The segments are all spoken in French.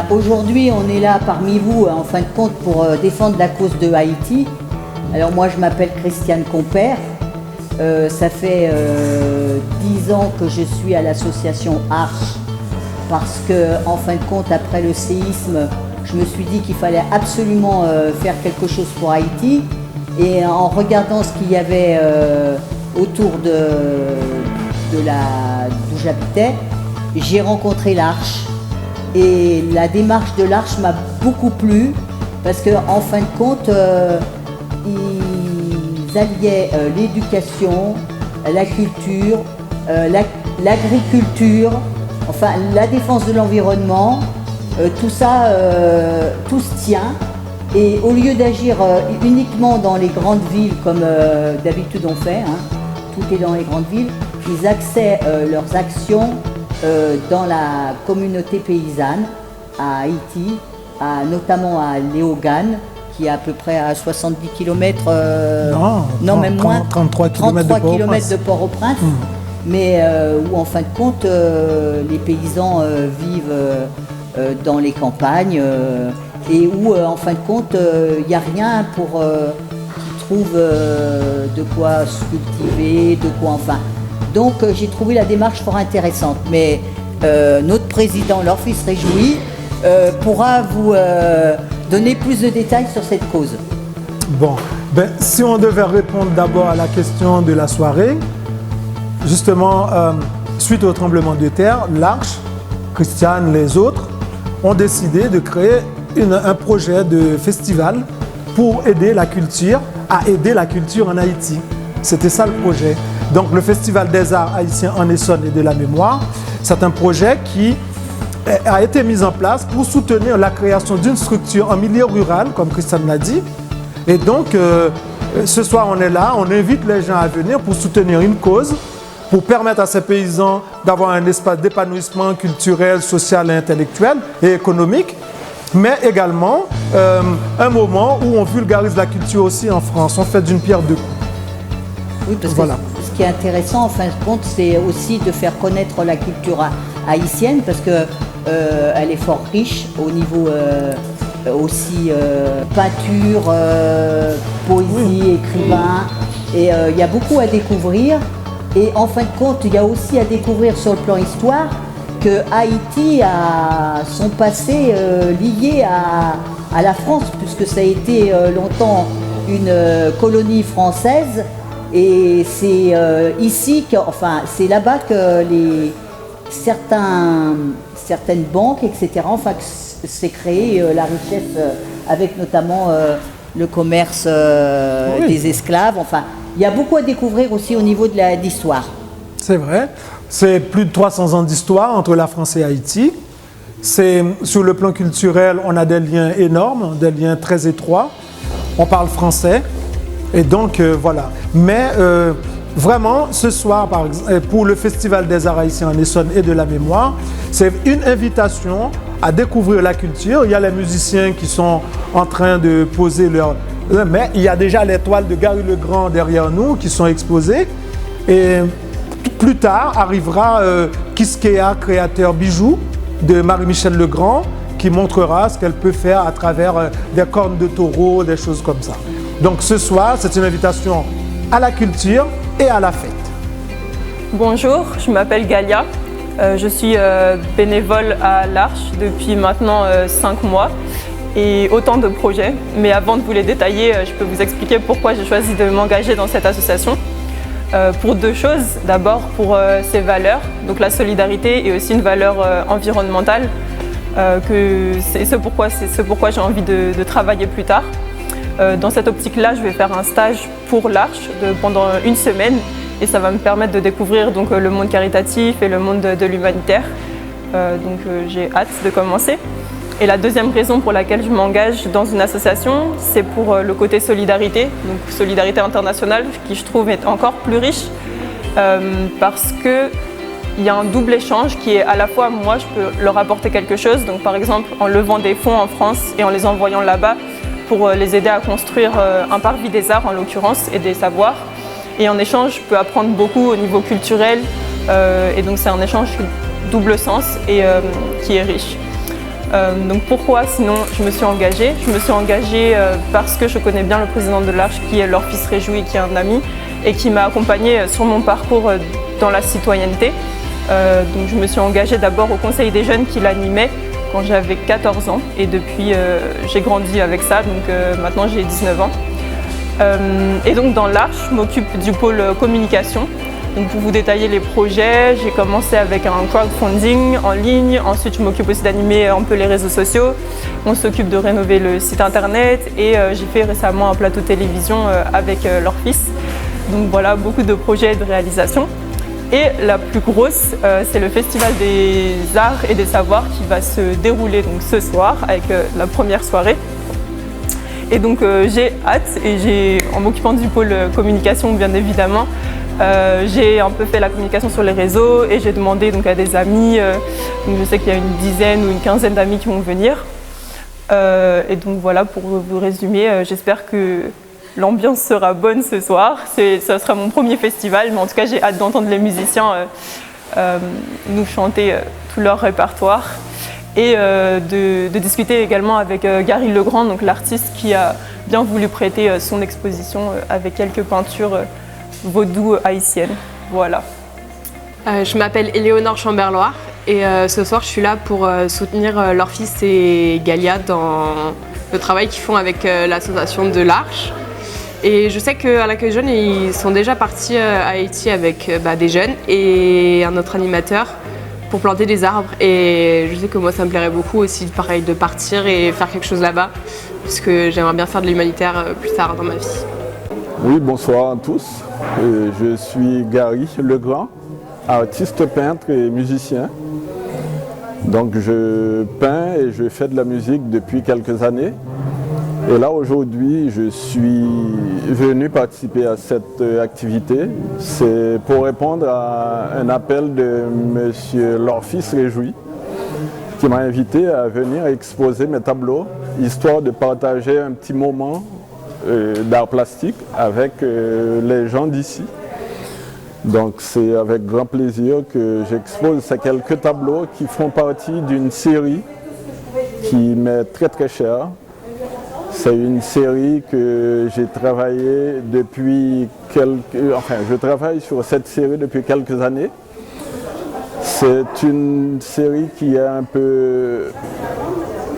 Aujourd'hui, on est là parmi vous, en fin de compte, pour défendre la cause de Haïti. Alors moi, je m'appelle Christiane Compère. Ça fait 10 ans que je suis à l'association Arche, parce que, en fin de compte, après le séisme, je me suis dit qu'il fallait absolument faire quelque chose pour Haïti. Et en regardant ce qu'il y avait autour d'où j'habitais, j'ai rencontré l'Arche. Et la démarche de l'Arche m'a beaucoup plu, parce qu'en fin de compte, ils alliaient l'éducation, la culture, l'agriculture, enfin la défense de l'environnement, tout ça, tout se tient. Et au lieu d'agir uniquement dans les grandes villes, comme d'habitude on fait, tout est dans les grandes villes, ils axaient leurs actions dans la communauté paysanne à Haïti, notamment à Léogane, qui est à peu près à 70 km, même moins, 33 km de Port-au-Prince, mais où en fin de compte les paysans vivent dans les campagnes et où en fin de compte il n'y a rien pour qu'ils trouvent de quoi se cultiver, de quoi enfin. Donc j'ai trouvé la démarche fort intéressante, mais notre président, l'Orphis Réjoui, pourra vous donner plus de détails sur cette cause. Bon, si on devait répondre d'abord à la question de la soirée, justement, suite au tremblement de terre, l'Arche, Christiane, les autres, ont décidé de créer un projet de festival pour aider la culture, à aider la culture en Haïti. C'était ça le projet. Donc le Festival des Arts Haïtiens en Essonne et de la Mémoire, c'est un projet qui a été mis en place pour soutenir la création d'une structure en milieu rural, comme Christiane l'a dit. Et donc, ce soir, on est là, on invite les gens à venir pour soutenir une cause, pour permettre à ces paysans d'avoir un espace d'épanouissement culturel, social et intellectuel et économique, mais également un moment où on vulgarise la culture aussi en France. On fait d'une pierre deux coups. Oui, parce que ce qui est intéressant, en fin de compte, c'est aussi de faire connaître la culture haïtienne, parce que elle est fort riche au niveau aussi peinture, poésie, écrivain, et il y a beaucoup à découvrir. Et en fin de compte, il y a aussi à découvrir sur le plan histoire que Haïti a son passé lié à la France, puisque ça a été longtemps une colonie française. Et c'est ici, c'est là-bas que certaines banques, etc., s'est créée la richesse avec notamment le commerce des esclaves. Enfin, il y a beaucoup à découvrir aussi au niveau de l'histoire. C'est vrai. C'est plus de 300 ans d'histoire entre la France et Haïti. Sur le plan culturel, on a des liens énormes, des liens très étroits. On parle français. Et donc, voilà. Mais vraiment, ce soir, par exemple, pour le Festival des Arts Haïtiens en Essonne et de la Mémoire, c'est une invitation à découvrir la culture. Il y a les musiciens qui sont en train de poser leur... Mais il y a déjà les toiles de Gary Legrand derrière nous qui sont exposées. Et plus tard arrivera Kiskea, créateur bijoux de Marie-Michel Legrand, qui montrera ce qu'elle peut faire à travers des cornes de taureau, des choses comme ça. Donc ce soir, c'est une invitation à la culture et à la fête. Bonjour, je m'appelle Galia. Je suis bénévole à l'Arche depuis maintenant 5 mois et autant de projets. Mais avant de vous les détailler, je peux vous expliquer pourquoi j'ai choisi de m'engager dans cette association. Pour deux choses. D'abord pour ses valeurs, donc la solidarité et aussi une valeur environnementale. C'est ce pourquoi j'ai envie de travailler plus tard. Dans cette optique-là, je vais faire un stage pour l'Arche pendant une semaine et ça va me permettre de découvrir donc, le monde caritatif et le monde de l'humanitaire. J'ai hâte de commencer. Et la deuxième raison pour laquelle je m'engage dans une association, c'est pour le côté solidarité, donc solidarité internationale, qui je trouve est encore plus riche parce qu'il y a un double échange qui est à la fois, moi, je peux leur apporter quelque chose, donc par exemple en levant des fonds en France et en les envoyant là-bas pour les aider à construire un parvis des arts en l'occurrence et des savoirs. Et en échange, je peux apprendre beaucoup au niveau culturel et donc c'est un échange double sens et qui est riche. Donc pourquoi sinon je me suis engagée? Je me suis engagée parce que je connais bien le président de l'Arche qui est Laure Fils-Réjouis, qui est un ami et qui m'a accompagnée sur mon parcours dans la citoyenneté. Donc je me suis engagée d'abord au Conseil des jeunes qu'il animait quand j'avais 14 ans et depuis j'ai grandi avec ça, donc maintenant j'ai 19 ans. Et donc dans l'Arche, je m'occupe du pôle communication. Donc pour vous détailler les projets, j'ai commencé avec un crowdfunding en ligne, ensuite je m'occupe aussi d'animer un peu les réseaux sociaux, on s'occupe de rénover le site internet et j'ai fait récemment un plateau télévision avec leur fils. Donc voilà, beaucoup de projets et de réalisations. Et la plus grosse, c'est le Festival des Arts et des Savoirs qui va se dérouler donc, ce soir avec la première soirée. Et donc j'ai hâte et en m'occupant du pôle communication bien évidemment, j'ai un peu fait la communication sur les réseaux et j'ai demandé donc, à des amis, donc je sais qu'il y a une dizaine ou une quinzaine d'amis qui vont venir. Et donc voilà, pour vous résumer, j'espère que l'ambiance sera bonne ce soir. Ça sera mon premier festival, mais en tout cas j'ai hâte d'entendre les musiciens nous chanter tout leur répertoire et de discuter également avec Gary Legrand, donc l'artiste qui a bien voulu prêter son exposition avec quelques peintures vaudou haïtiennes. Voilà. Je m'appelle Éléonore Chamberloire et ce soir je suis là pour soutenir leur fils et Galia dans le travail qu'ils font avec l'association de l'Arche. Et je sais qu'à l'accueil jeune, ils sont déjà partis à Haïti avec des jeunes et un autre animateur pour planter des arbres. Et je sais que moi, ça me plairait beaucoup aussi, pareil, de partir et faire quelque chose là-bas, parce que j'aimerais bien faire de l'humanitaire plus tard dans ma vie. Oui, bonsoir à tous. Je suis Gary Legrand, artiste peintre et musicien. Donc je peins et je fais de la musique depuis quelques années. Et là aujourd'hui, je suis venu participer à cette activité. C'est pour répondre à un appel de M. Laure Fils-Réjouis qui m'a invité à venir exposer mes tableaux, histoire de partager un petit moment d'art plastique avec les gens d'ici. Donc c'est avec grand plaisir que j'expose ces quelques tableaux qui font partie d'une série qui m'est très très chère. C'est une série que j'ai travaillé depuis je travaille sur cette série depuis quelques années. C'est une série qui est un peu...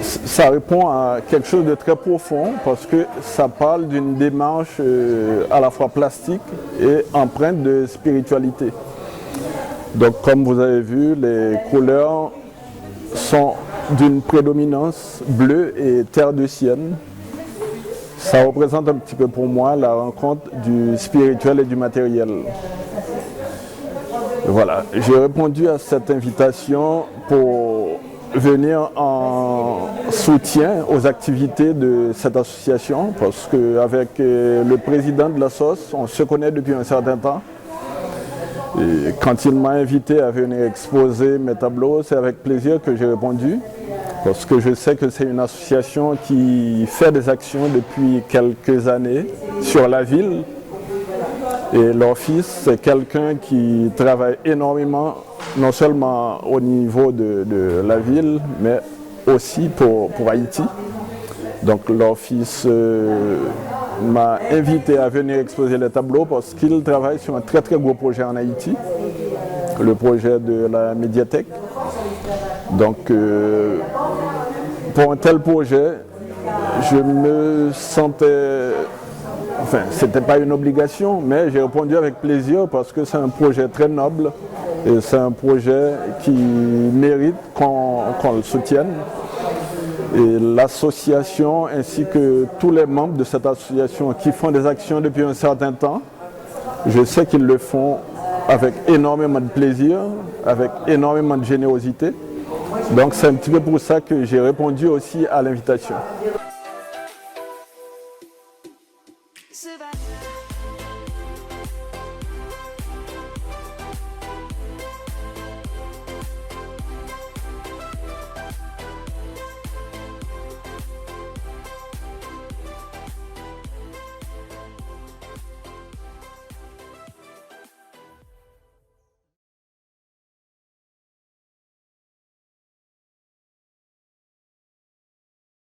Ça répond à quelque chose de très profond parce que ça parle d'une démarche à la fois plastique et empreinte de spiritualité. Donc comme vous avez vu, les couleurs sont d'une prédominance bleue et terre de sienne. Ça représente un petit peu pour moi la rencontre du spirituel et du matériel. Voilà, j'ai répondu à cette invitation pour venir en soutien aux activités de cette association parce qu'avec le président de la SOS, on se connaît depuis un certain temps. Et quand il m'a invité à venir exposer mes tableaux, c'est avec plaisir que j'ai répondu. Parce que je sais que c'est une association qui fait des actions depuis quelques années sur la ville. Et leur fils, c'est quelqu'un qui travaille énormément, non seulement au niveau de la ville, mais aussi pour Haïti. Donc leur fils m'a invité à venir exposer les tableaux parce qu'il travaille sur un très très gros projet en Haïti, le projet de la médiathèque. Donc pour un tel projet, je me sentais, enfin c'était pas une obligation, mais j'ai répondu avec plaisir parce que c'est un projet très noble et c'est un projet qui mérite qu'on le soutienne. Et l'association ainsi que tous les membres de cette association qui font des actions depuis un certain temps, je sais qu'ils le font avec énormément de plaisir, avec énormément de générosité. Donc c'est un petit peu pour ça que j'ai répondu aussi à l'invitation.